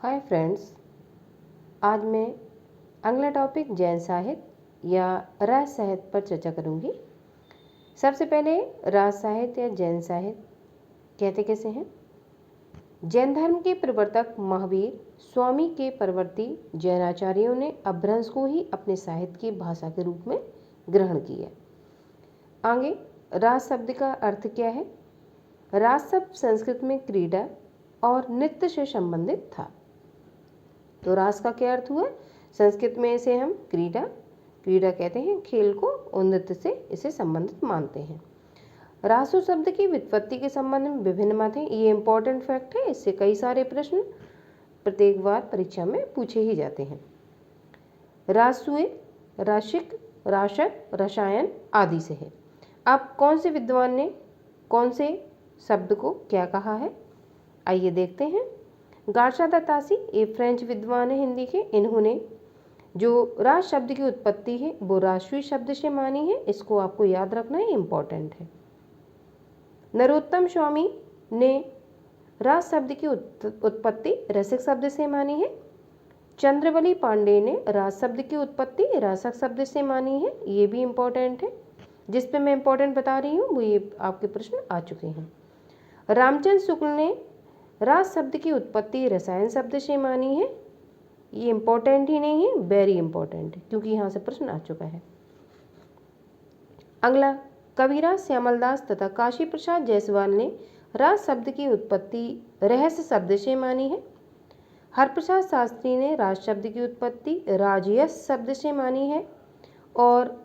Hi friends, आज मैं अगला टॉपिक जैन साहित्य या राज साहित्य पर चर्चा करूंगी। सबसे पहले राज साहित्य या जैन साहित्य कहते कैसे हैं। जैन धर्म के प्रवर्तक महावीर स्वामी के परवर्ती जैनाचार्यों ने अपभ्रंश को ही अपने साहित्य की भाषा के रूप में ग्रहण किया। आगे राज शब्द का अर्थ क्या है। राज शब्द संस्कृत में क्रीड़ा और नृत्य से संबंधित था। तो रास का क्या अर्थ हुआ। संस्कृत में इसे हम क्रीड़ा कहते हैं खेल को, और नृत्य से इसे संबंधित मानते हैं। रासो शब्द की व्युत्पत्ति के संबंध में विभिन्न मत हैं। ये इंपॉर्टेंट फैक्ट है, इससे कई सारे प्रश्न प्रत्येक बार परीक्षा में पूछे ही जाते हैं। रासुए, राशिक, राशक, रसायन आदि से है। अब कौन से विद्वान ने कौन से शब्द को क्या कहा है, आइए देखते हैं। गार्सा द तासी ये फ्रेंच विद्वान है हिंदी के। इन्होंने जो राज शब्द की उत्पत्ति है वो राष्ट्रीय शब्द से मानी है। इसको आपको याद रखना है, इम्पोर्टेंट है। नरोत्तम स्वामी ने राज शब्द की उत्पत्ति रसिक शब्द से मानी है। चंद्रवली पांडे ने राज शब्द की उत्पत्ति रासक शब्द से मानी है। ये भी इम्पोर्टेंट है, जिस पे मैं इम्पोर्टेंट बता रही हूँ वो ये आपके प्रश्न आ चुके हैं। रामचंद्र शुक्ल ने राज शब्द की उत्पत्ति रसायन शब्द से मानी है। ये इंपॉर्टेंट ही नहीं है, वेरी इंपॉर्टेंट है, क्योंकि यहाँ से प्रश्न आ चुका है। अगला कबीरदास, श्यामलदास तथा काशी प्रसाद जायसवाल ने राज शब्द की उत्पत्ति रहस्य शब्द से मानी है। हरप्रसाद शास्त्री ने राज शब्द की उत्पत्ति राजयश शब्द से मानी है। और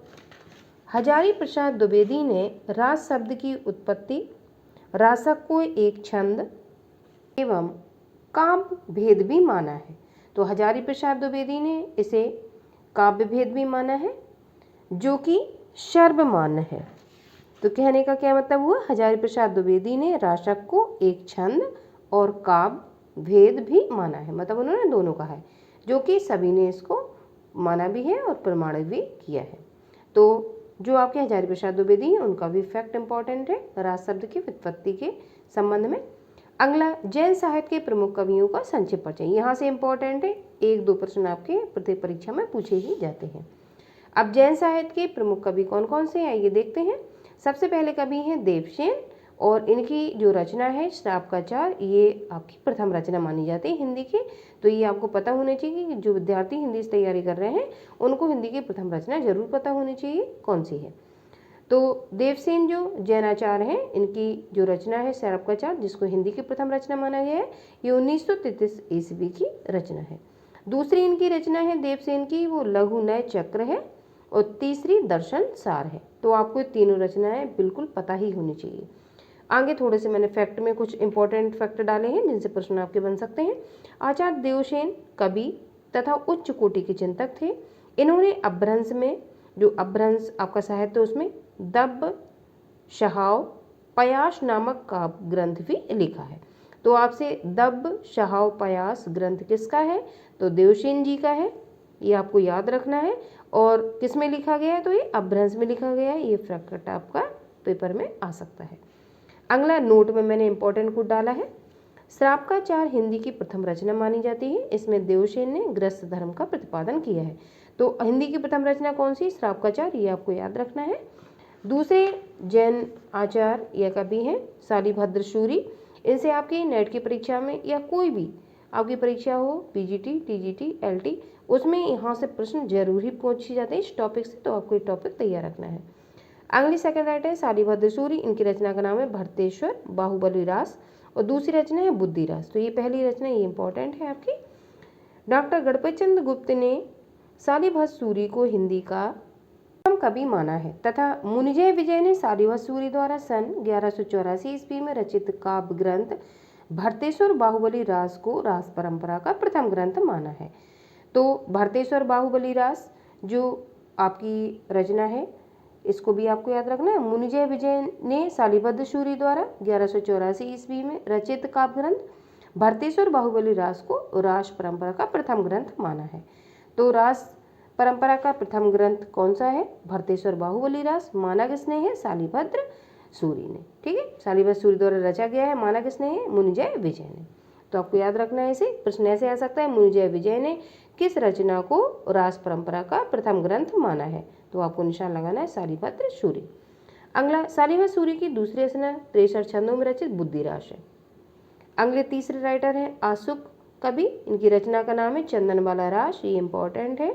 हजारी प्रसाद द्विवेदी ने राज शब्द की उत्पत्ति रासक को एक छंद एवं काव्य भेद भी माना है। तो हजारी प्रसाद द्विवेदी ने इसे काव्य भेद भी माना है, जो कि सर्वमान्य है। तो कहने का क्या मतलब हुआ, हजारी प्रसाद द्विवेदी ने रासक को एक छंद और काव्य भेद भी माना है। मतलब उन्होंने दोनों कहा है, जो कि सभी ने इसको माना भी है और प्रमाणित भी किया है। तो जो आपके हजारी प्रसाद द्विवेदी हैं उनका भी फैक्ट इंपॉर्टेंट है राज शब्द की व्युत्पत्ति के संबंध में। अगला जैन साहित्य के प्रमुख कवियों का संक्षिप्त परिचय। यहाँ से इंपॉर्टेंट है, एक दो प्रश्न आपके प्रत्येक परीक्षा में पूछे ही जाते हैं। अब जैन साहित्य के प्रमुख कवि कौन कौन से हैं ये देखते हैं। सबसे पहले कवि हैं देवसेन, और इनकी जो रचना है श्रावकाचार, ये आपकी प्रथम रचना मानी जाती है हिंदी की। तो ये आपको पता होना चाहिए कि जो विद्यार्थी हिंदी से तैयारी कर रहे हैं उनको हिंदी की प्रथम रचना जरूर पता होनी चाहिए कौन सी है। तो देवसेन जो जैनाचार्य हैं, इनकी जो रचना है श्रावकाचार, जिसको हिंदी की प्रथम रचना माना गया है, ये 1933 ईस्वी की रचना है। दूसरी इनकी रचना है देवसेन की, वो लघु नय चक्र है, और तीसरी दर्शन सार है। तो आपको तीनों रचनाएं बिल्कुल पता ही होनी चाहिए। आगे थोड़े से मैंने फैक्ट में कुछ इंपॉर्टेंट फैक्ट डाले हैं जिनसे प्रश्न आपके बन सकते हैं। आचार्य देवसेन कवि तथा उच्च कोटि के चिंतक थे। इन्होंने अपभ्रंश में, जो अपभ्रंश आपका साहित्य, उसमें दब्ब शहाव पयास नामक काव्य ग्रंथ भी लिखा है। तो आपसे दब्ब शहाव पयास ग्रंथ किसका है, तो देवसेन जी का है, ये आपको याद रखना है। और किस में लिखा गया है, तो ये अपभ्रंश में लिखा गया है। ये फैक्ट आपका पेपर में आ सकता है। अगला नोट में मैंने इंपॉर्टेंट कोड डाला है। श्रावकाचार हिंदी की प्रथम रचना मानी जाती है। इसमें देवसेन ने गृहस्थ धर्म का प्रतिपादन किया है। तो हिंदी की प्रथम रचना कौन सी, श्रावकाचार, ये आपको याद रखना है। दूसरे जैन आचार्य या कवि हैं शालिभद्र सूरि। इनसे आपकी नेट की परीक्षा में या कोई भी आपकी परीक्षा हो, पीजीटी, टीजीटी, एलटी, उसमें यहाँ से प्रश्न जरूर ही पूछे जाते हैं इस टॉपिक से। तो आपको ये टॉपिक तैयार रखना है। अगली सेकंड राइट है शालिभद्र सूरि। इनकी रचना का नाम है भरतेश्वर बाहुबली रास, और दूसरी रचना है बुद्धि रास। तो ये पहली रचना, ये इंपॉर्टेंट है आपकी। डॉक्टर गणपत चंद्र गुप्त ने शालिभद्र सूरि को हिंदी का प्रथम कवि माना है, तथा मुनिजय विजय ने शालिभद्र सूरि द्वारा सन 1184 ईस्वी में रचित काव्य ग्रंथ भरतेश्वर बाहुबली रास को रास परंपरा का प्रथम ग्रंथ माना है। तो भरतेश्वर बाहुबली रास जो आपकी रचना है, इसको भी आपको याद रखना है। मुनिजय विजय ने शालिभद्र सूरि द्वारा 1184 ईस्वी में रचित काव्य ग्रंथ भरतेश्वर बाहुबली रास को रास परंपरा का प्रथम ग्रंथ माना है। तो रास परंपरा का प्रथम ग्रंथ कौन सा है, भरतेश्वर बाहुबली रास। माना किसने है, शालिभद्र सूरि ने। ठीक है, शालिभद्र सूरि द्वारा रचा गया है, माना किसने है, मुनिजय विजय ने। तो आपको याद रखना है इसे। प्रश्न ऐसे आ सकता है, मुनिजय विजय ने किस रचना को रास परंपरा का प्रथम ग्रंथ माना है? तो आपको निशान लगाना है शालिभद्र सूरी। अगला, शालिभद्र सूरी की दूसरी रचना 63 छंदों में रचित बुद्धिरास है। अगले तीसरे राइटर हैं आशुक कवि, इनकी रचना का नाम है चंदनबाला रास, ये इंपॉर्टेंट है।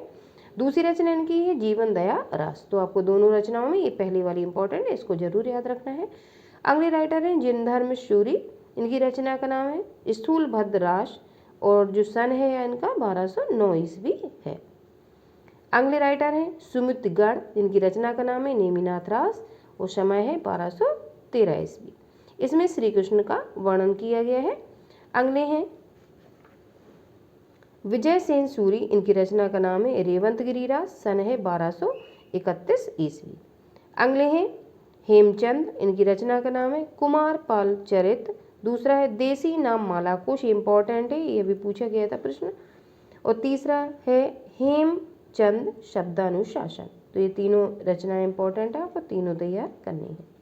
दूसरी रचना इनकी है जीवन दया रास। तो आपको दोनों रचनाओं में ये पहली वाली इंपॉर्टेंट है, इसको जरूर याद रखना है। अगले राइटर हैं जिनधर्म सूरी, इनकी रचना का नाम है स्थूल भद्र रास और जो सन है इनका 1209 ईस्वी है। अगले राइटर हैं सुमितगढ़, इनकी रचना का नाम है नेमिनाथ रास और समय है 1213 ईस्वी। इसमें श्री कृष्ण का वर्णन किया गया है। अगले हैं विजय सेन सूरी, इनकी रचना का नाम है रेवंत गिरिराज, सन है 1231 ईस्वी। अगले हैं हेमचंद, इनकी रचना का नाम है कुमार पाल चरित, दूसरा है देसी नाम माला कोश, इंपॉर्टेंट है, ये भी पूछा गया था प्रश्न। और तीसरा है हेमचंद शब्दानुशासन। तो ये तीनों रचनाएं इंपॉर्टेंट है, आपको तीनों तैयार करनी है।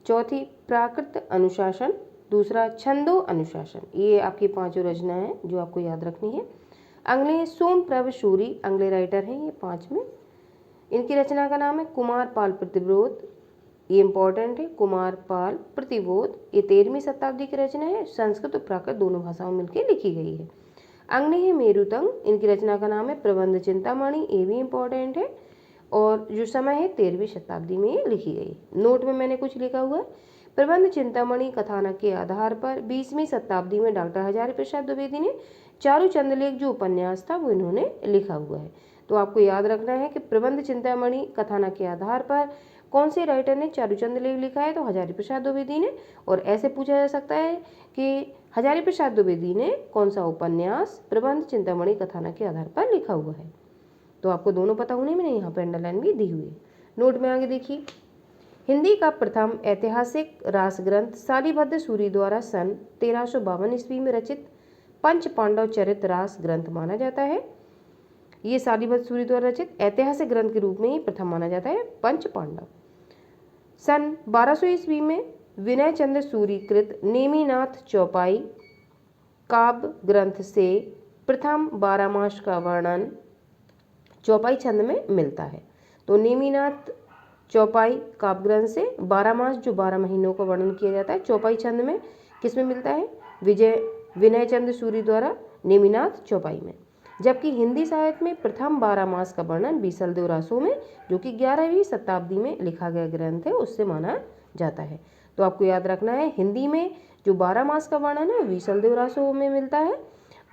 चौथी प्राकृत अनुशासन, दूसरा छंदो अनुशासन, ये आपकी पांचों रचनाएं हैं जो आपको याद रखनी है। अगले हैं सोमप्रभ सूरी, अगले राइटर हैं ये 5 में, इनकी रचना का नाम है कुमार पाल प्रतिबोध, ये इंपॉर्टेंट है, कुमार पाल प्रतिबोध, ये 13वीं शताब्दी की रचना है, संस्कृत और प्राकृत दोनों भाषाओं में मिलकर लिखी गई है। अगले है मेरुतंग, इनकी रचना का नाम है प्रबंध चिंतामणि, ये भी इंपॉर्टेंट है और जो समय है 13वीं शताब्दी में ये लिखी गई। नोट में मैंने कुछ लिखा हुआ है, प्रबंध चिंतामणि कथानक के आधार पर 20वीं शताब्दी में डॉक्टर हजारी प्रसाद द्विवेदी ने चारू चंद्रलेख जो उपन्यास था वो इन्होंने लिखा हुआ है। तो आपको याद रखना है कि प्रबंध चिंतामणि कथानक के आधार पर कौन से राइटर ने चारू चंद्रलेख लिखा है? तो हजारी प्रसाद द्विवेदी ने। और ऐसे पूछा जा सकता है कि हजारी प्रसाद द्विवेदी ने कौन सा उपन्यास प्रबंध चिंतामणि कथानक के आधार पर लिखा हुआ है? तो आपको दोनों पता होने में नहीं, यहाँ पर अंडरलाइन भी दी हुई है। नोट में आगे देखिए, हिंदी का प्रथम ऐतिहासिक रास ग्रंथ शालिभद्र सूरी द्वारा सन 1352 ईस्वी में रचित पंच पांडव चरित रास ग्रंथ माना जाता है। ये शालिभद्र सूरी द्वारा रचित ऐतिहासिक ग्रंथ के रूप में ही प्रथम माना जाता है पंच पांडव। सन 1200 ईस्वी में विनय चंद्र सूरी कृत नेमिनाथ चौपाई काव्य ग्रंथ से प्रथम 12 मास का वर्णन चौपाई छंद में मिलता है। तो नेमिनाथ चौपाई काव्य ग्रंथ से 12 मास जो 12 महीनों का वर्णन किया जाता है चौपाई छंद में किस में मिलता है? विनय चंद्र सूरी द्वारा नेमिनाथ चौपाई में। जबकि हिंदी साहित्य में प्रथम 12 मास का वर्णन बीसलदेव रासों में, जो कि 11वीं शताब्दी में लिखा गया ग्रंथ है, उससे माना जाता है। तो आपको याद रखना है, हिंदी में जो 12 मास का वर्णन है बीसलदेव रासों में मिलता है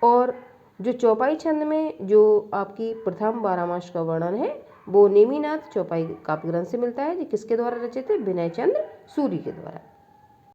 और जो चौपाई छंद में जो आपकी प्रथम 12 मास का वर्णन है वो नेमिनाथ चौपाई काव्य ग्रंथ से मिलता है, जो किसके द्वारा रचित है? विनय चंद्र सूरी के द्वारा।